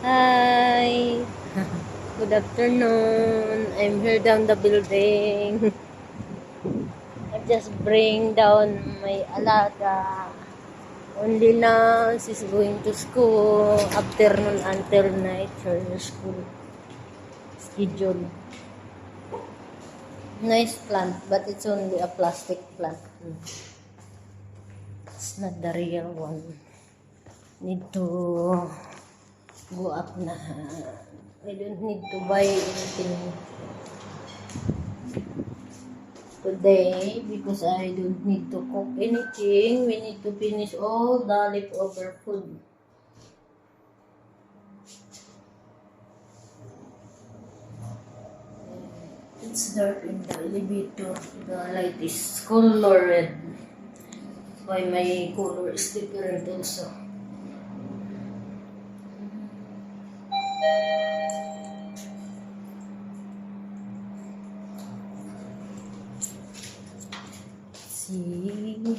Hi! Good afternoon. I'm here down the building. I just bring down my alaga. Only now she's going to school. Afternoon until night her school schedule. Nice plant, but it's only a plastic plant. It's not the real one. Need to go up na. I don't need to buy anything today because I don't need to cook anything. We need to finish all the leftover food. It's dark in the elevator. The light is color red. Why my color is different also. See.